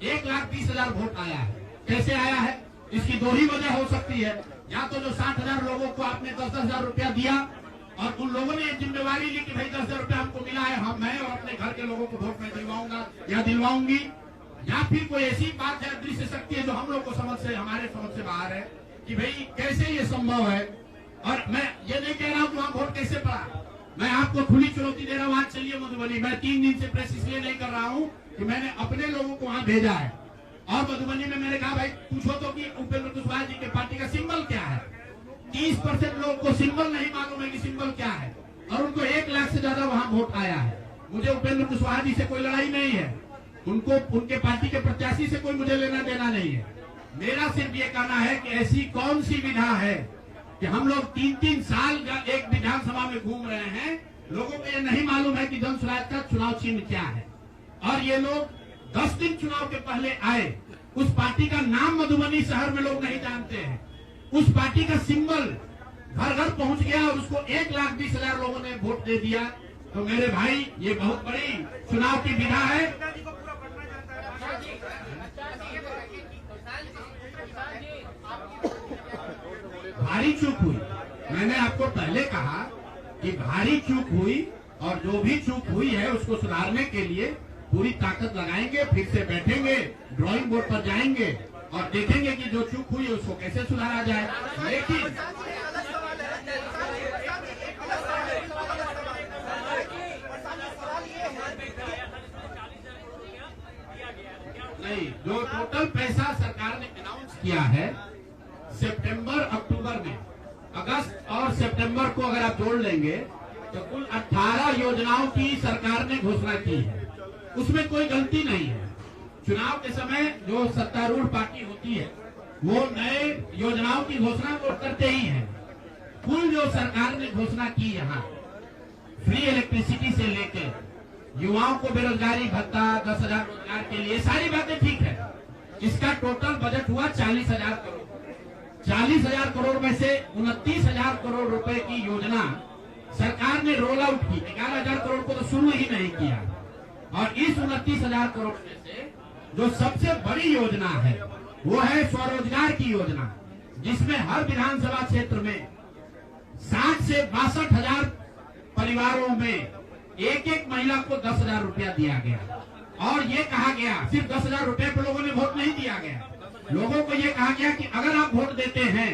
1,20,000 वोट आया है। कैसे आया है? इसकी 2 ही वजह हो सकती है। या तो जो 60,000 लोगों को आपने 10,000 रुपया दिया और उन लोगों ने जिम्मेवारी ली कि भाई 10,000 रुपया हमको मिला है, हम मैं और अपने घर के लोगों को वोट में दिलवाऊंगा या दिलवाऊंगी, या फिर कोई ऐसी बात है, दृश्य शक्ति है जो हम लोग को हमारे समझ से बाहर है कि भाई कैसे ये संभव है। और मैं ये नहीं कह रहा हूँ कि वहाँ वोट कैसे पड़ा, मैं आपको खुली चुनौती दे रहा हूँ, आज चलिए मधुबनी। मैं 3 दिन से प्रेस इसलिए नहीं कर रहा हूँ कि मैंने अपने लोगों को वहाँ भेजा है, और मधुबनी में मैंने कहा भाई पूछो तो कि उपेंद्र कुशवाहा जी के पार्टी का सिंबल क्या है। 30% लोगों को सिंबल नहीं मालूम है कि सिंबल क्या है, और उनको 1 लाख से ज्यादा वहाँ वोट आया है। मुझे उपेंद्र कुशवाहा जी से कोई लड़ाई नहीं है, उनको उनके पार्टी के प्रत्याशी से कोई मुझे लेना देना नहीं है। मेरा सिर्फ ये कहना है कि ऐसी कौन सी विधा है कि हम लोग 3-3 साल एक विधानसभा में घूम रहे हैं, लोगों को ये नहीं मालूम है कि जन स्वराज का चुनाव चिन्ह क्या है, और ये लोग 10 दिन चुनाव के पहले आए। उस पार्टी का नाम मधुबनी शहर में लोग नहीं जानते हैं, उस पार्टी का सिंबल घर घर पहुंच गया और उसको 1,20,000 लोगों ने वोट दे दिया। तो मेरे भाई ये बहुत बड़ी चुनाव की विधा है। भारी चूक हुई, मैंने आपको पहले कहा कि भारी चूक हुई, और जो भी चूक हुई है उसको सुधारने के लिए पूरी ताकत लगाएंगे, फिर से बैठेंगे, ड्राइंग बोर्ड पर जाएंगे और देखेंगे कि जो चूक हुई है उसको कैसे सुधारा जाए। लेकिन नहीं, जो टोटल पैसा सरकार ने अनाउंस किया है सितंबर अक्टूबर में, अगस्त और सितंबर को अगर आप जोड़ लेंगे तो कुल 18 योजनाओं की सरकार ने घोषणा की है। उसमें कोई गलती नहीं है। चुनाव के समय जो सत्तारूढ़ पार्टी होती है वो नए योजनाओं की घोषणा वो करते ही है। कुल जो सरकार ने घोषणा की यहाँ फ्री इलेक्ट्रिसिटी से लेकर युवाओं को बेरोजगारी भत्ता, 10,000 रोजगार के लिए, सारी बातें ठीक है। इसका टोटल बजट हुआ 40,000 करोड़। 40,000 करोड़ में से 29,000 करोड़ रुपए की योजना सरकार ने रोल आउट की। 11,000 करोड़ को तो शुरू ही नहीं किया, और इस 29,000 करोड़ में से जो सबसे बड़ी योजना है वो है स्वरोजगार की योजना, जिसमें हर विधानसभा क्षेत्र में 60 से 62,000 परिवारों में एक महिला को 10,000 रुपया दिया गया। और ये कहा गया, सिर्फ 10,000 रुपए पर लोगों ने वोट नहीं दिया गया, लोगों को ये कहा गया कि अगर आप वोट देते हैं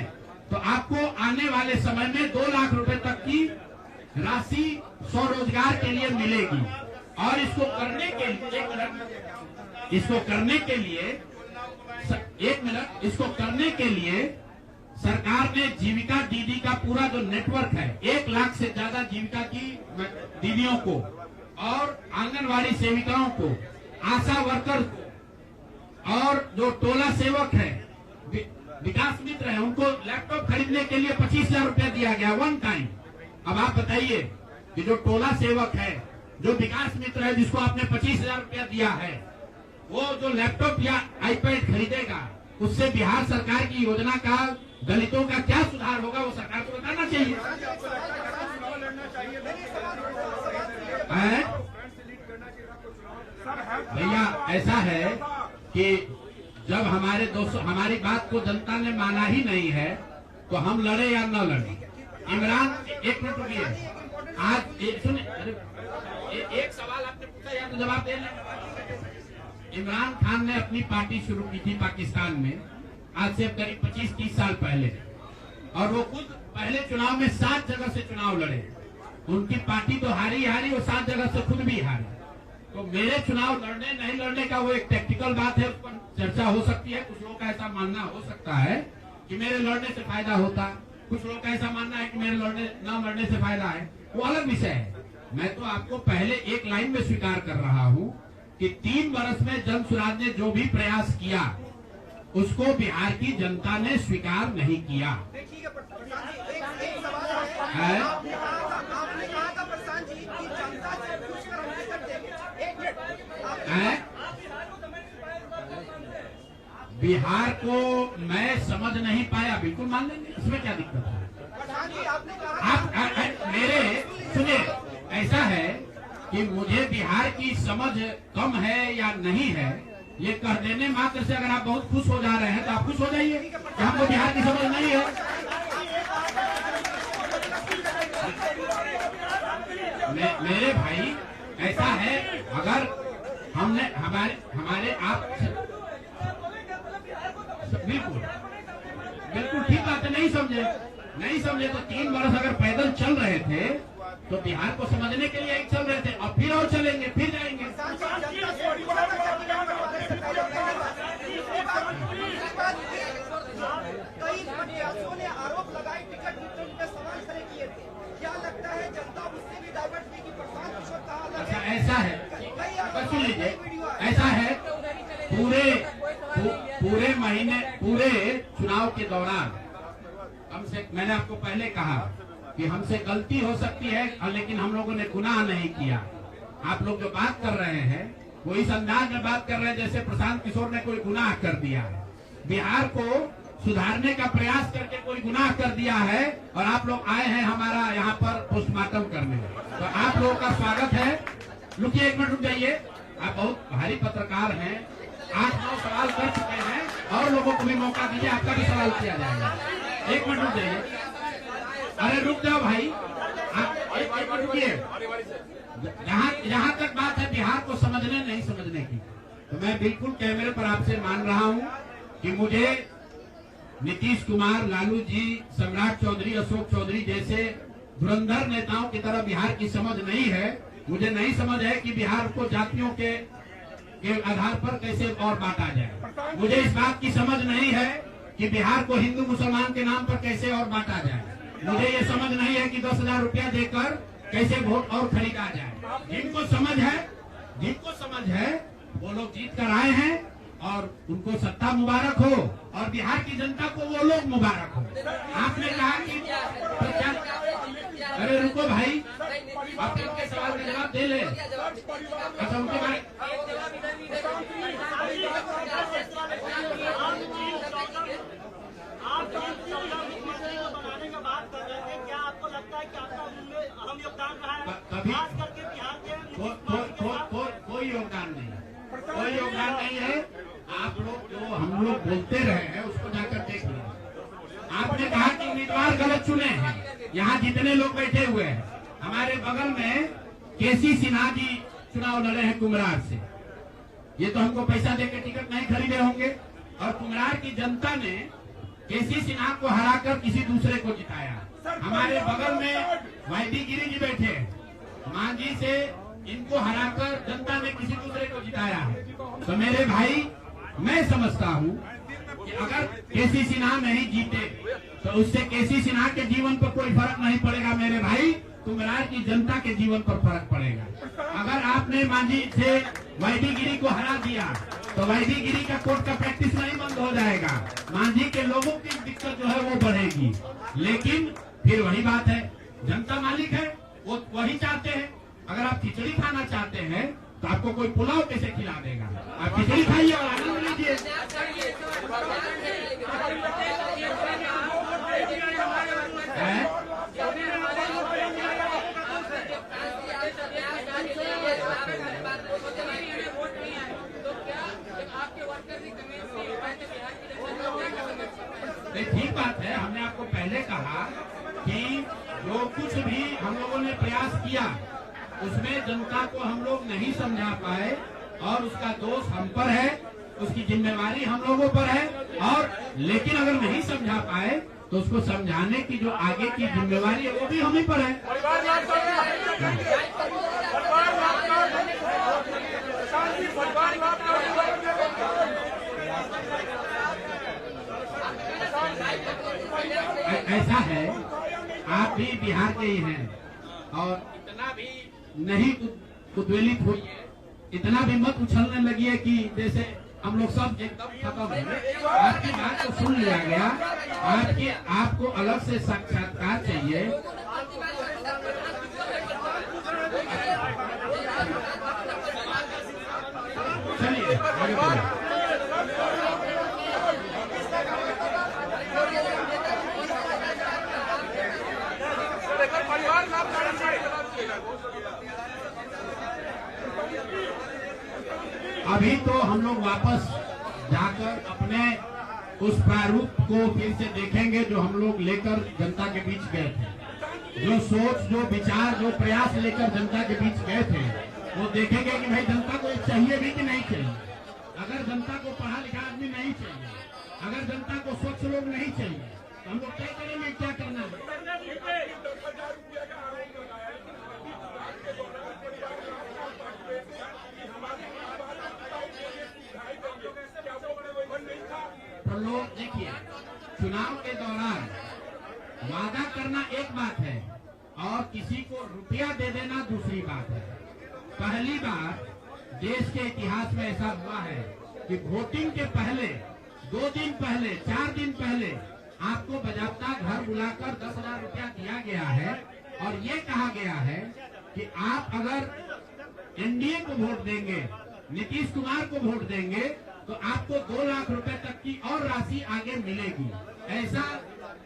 तो आपको आने वाले समय में 2 लाख रुपए तक की राशि स्वरोजगार के लिए मिलेगी। और इसको करने के लिए सरकार ने जीविका दीदी का पूरा जो नेटवर्क है, 1 लाख से ज्यादा जीविका की दीदियों को और आंगनवाड़ी सेविकाओं को, आशा वर्कर को, और जो टोला सेवक है, विकास मित्र है, उनको लैपटॉप खरीदने के लिए 25,000 रुपया दिया गया 1 टाइम। अब आप बताइए कि जो टोला सेवक है जो विकास मित्र है जिसको आपने 25,000 रुपया दिया है, वो जो लैपटॉप या आईपैड खरीदेगा, उससे बिहार सरकार की योजना का दलितों का क्या सुधार होगा, वो सरकार को बताना चाहिए। भैया ऐसा है कि जब हमारे दोस्तों हमारी बात को जनता ने माना ही नहीं है तो हम लड़े या न लड़े। इमरान, एक मिनट रुकिए, आज सुनिए, एक सवाल आपने पूछा या तो जवाब दे लें। इमरान खान ने अपनी पार्टी शुरू की थी पाकिस्तान में, आज से करीब 25-30 साल पहले, और वो खुद पहले चुनाव में 7 जगह से चुनाव लड़े। उनकी पार्टी तो हारी, वो 7 जगह से खुद भी हारे। तो मेरे चुनाव लड़ने नहीं लड़ने का वो एक टेक्निकल बात है, उस पर चर्चा हो सकती है। कुछ लोगों का ऐसा मानना हो सकता है कि मेरे लड़ने से फायदा होता, कुछ लोगों का ऐसा मानना है कि मेरे लड़ने से फायदा है, वो अलग विषय है। मैं तो आपको पहले एक लाइन में स्वीकार कर रहा हूँ कि 3 वर्ष में जन सुराज ने जो भी प्रयास किया उसको बिहार की जनता ने स्वीकार नहीं किया। बिहार को मैं समझ नहीं पाया, बिल्कुल मान लेंगे, इसमें क्या दिक्कत है। आप मेरे सुनिए, ऐसा है कि मुझे बिहार की समझ कम है या नहीं है, ये कह देने मात्र से अगर आप बहुत खुश हो जा रहे हैं तो आप खुश हो जाइए कि हमको बिहार की समझ नहीं है। मेरे भाई ऐसा है, अगर हमने हमारे आप बिल्कुल ठीक बात है, नहीं समझे तो 3 वर्ष अगर पैदल चल रहे थे तो बिहार को समझने के लिए एक चल रहे थे, और फिर और चलेंगे, फिर जाएंगे। कई प्रत्याशियों ने आरोप लगाए, टिकट वितरण पे सवाल खड़े किए थे। क्या लगता है जनता उससे भी डाइवर्ट हुई कि प्रशांत किशोर कहा? ऐसा है, सुन लीजिए, ऐसा है, पूरे महीने, पूरे चुनाव के दौरान मैंने आपको पहले कहा कि हमसे गलती हो सकती है, लेकिन हम लोगों ने गुनाह नहीं किया। आप लोग जो बात कर रहे हैं वो इस अंदाज में बात कर रहे हैं जैसे प्रशांत किशोर ने कोई गुनाह कर दिया है, बिहार को सुधारने का प्रयास करके कोई गुनाह कर दिया है, और आप लोग आए हैं हमारा यहाँ पर पोस्टमार्टम करने। तो आप लोगों का स्वागत है। रुकिए, एक मिनट रुक जाइए, आप बहुत भारी पत्रकार हैं, 8-9 सवाल कर चुके हैं, और लोगों को भी मौका दीजिए, आपका भी सवाल किया जाएगा। एक मिनट रुक जाइए, अरे रुक जाओ भाई, आप एक मिनट रुकिए। जहाँ तक बात है बिहार को समझने नहीं समझने की, तो मैं बिल्कुल कैमरे पर आपसे मान रहा हूँ कि मुझे नीतीश कुमार, लालू जी, सम्राट चौधरी, अशोक चौधरी जैसे धुरंधर नेताओं की तरह बिहार की समझ नहीं है। मुझे नहीं समझ है कि बिहार को जातियों के आधार पर कैसे और बांटा जाए। मुझे इस बात की समझ नहीं है कि बिहार को हिंदू मुसलमान के नाम पर कैसे और बांटा जाए। मुझे ये समझ नहीं है कि 10,000 रुपया देकर कैसे वोट और खरीदा जाए। जिनको समझ है वो लोग जीत कर आए हैं, और उनको सत्ता मुबारक हो, और बिहार की जनता को वो लोग मुबारक हो। आपने कहा कि अरे रुको भाई, आप उनके सवाल का जवाब दे ले। अच्छा, उनके बारे बनाने का बात कर रहे थे, क्या आपको लगता है कि आपका उनमें अहम योगदान रहा है? कभी खास करके बिहार के कोई योगदान नहीं है। आप लोग जो हम लोग बोलते रहे हैं उसको जाकर देख लीजिए। आपने कहा कि उम्मीदवार गलत चुने हैं। यहाँ जितने लोग बैठे हुए हैं, हमारे बगल में केसी सिन्हा जी चुनाव लड़े हैं कुम्हरार से। ये तो हमको पैसा देकर टिकट नहीं खरीदे होंगे, और कुम्हरार की जनता ने केसी सिन्हा को हराकर किसी दूसरे को जिताया। हमारे बगल में वाईडी गिरी जी बैठे हैं, मांझी से इनको हराकर जनता ने किसी दूसरे को जिताया है। तो मेरे भाई, मैं समझता हूँ कि अगर केसी सिन्हा नहीं जीते तो उससे केसी सिन्हा के जीवन पर कोई फर्क नहीं पड़ेगा मेरे भाई, कुम्हरार की जनता के जीवन पर फर्क पड़ेगा। अगर आपने मांझी से वाईडी गिरी को हरा दिया तो वाईडी गिरी का कोर्ट का प्रैक्टिस नहीं बंद हो जाएगा, मांझी के लोगों की दिक्कत जो है वो बढ़ेगी। लेकिन फिर वही बात है, जनता मालिक है, वो वही चाहते हैं। अगर आप खिचड़ी खाना चाहते हैं तो आपको कोई पुलाव कैसे खिला देगा? आप खिचड़ी खाइए और आनंद लीजिए। नहीं, ठीक बात है। हमने आपको पहले कहा कि जो कुछ भी हम लोगों ने प्रयास किया उसमें जनता को हम लोग नहीं समझा पाए और उसका दोष हम पर है, उसकी जिम्मेवारी हम लोगों पर है। और लेकिन अगर नहीं समझा पाए तो उसको समझाने की जो आगे की जिम्मेवारी है वो भी हम ही पर है। ऐसा है, आप भी बिहार के ही हैं और इतना भी नहीं उद्वेलित हुई है, इतना भी मत उछलने लगी है कि जैसे हम लोग सब एकदम खत्म है। आपकी बात को सुन लिया गया, आपको अलग से साक्षात्कार चाहिए। चलिए आगे बढ़िए। अभी तो हम लोग वापस जाकर अपने उस प्रारूप को फिर से देखेंगे जो हम लोग लेकर जनता के बीच गए थे। जो सोच, जो विचार, जो प्रयास लेकर जनता के बीच गए थे वो देखेंगे कि भाई जनता को चाहिए भी कि नहीं चाहिए। अगर जनता को पढ़ा लिखा आदमी नहीं चाहिए, अगर जनता को स्वच्छ लोग नहीं चाहिए तो हम लोग तय करेंगे क्या करना है। तो लोग देखिए, चुनाव के दौरान वादा करना एक बात है और किसी को रुपया दे देना दूसरी बात है। पहली बार देश के इतिहास में ऐसा हुआ है कि वोटिंग के पहले 2 दिन पहले, 4 दिन पहले आपको बजाबता घर बुलाकर 10,000 रुपया दिया गया है और ये कहा गया है कि आप अगर एनडीए को वोट देंगे, नीतीश कुमार को वोट देंगे तो आपको 2 लाख रुपए तक की और राशि आगे मिलेगी। ऐसा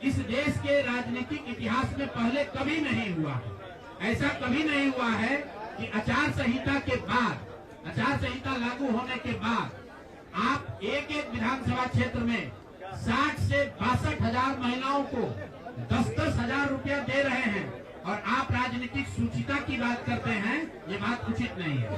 इस देश के राजनीतिक इतिहास में पहले कभी नहीं हुआ है। ऐसा कभी नहीं हुआ है कि आचार संहिता के बाद, आचार संहिता लागू होने के बाद आप एक विधानसभा क्षेत्र में 60 से 62,000 महिलाओं को 10-10 हजार रुपया दे रहे हैं और आप राजनीतिक सूचिता की बात करते हैं। ये बात उचित नहीं है।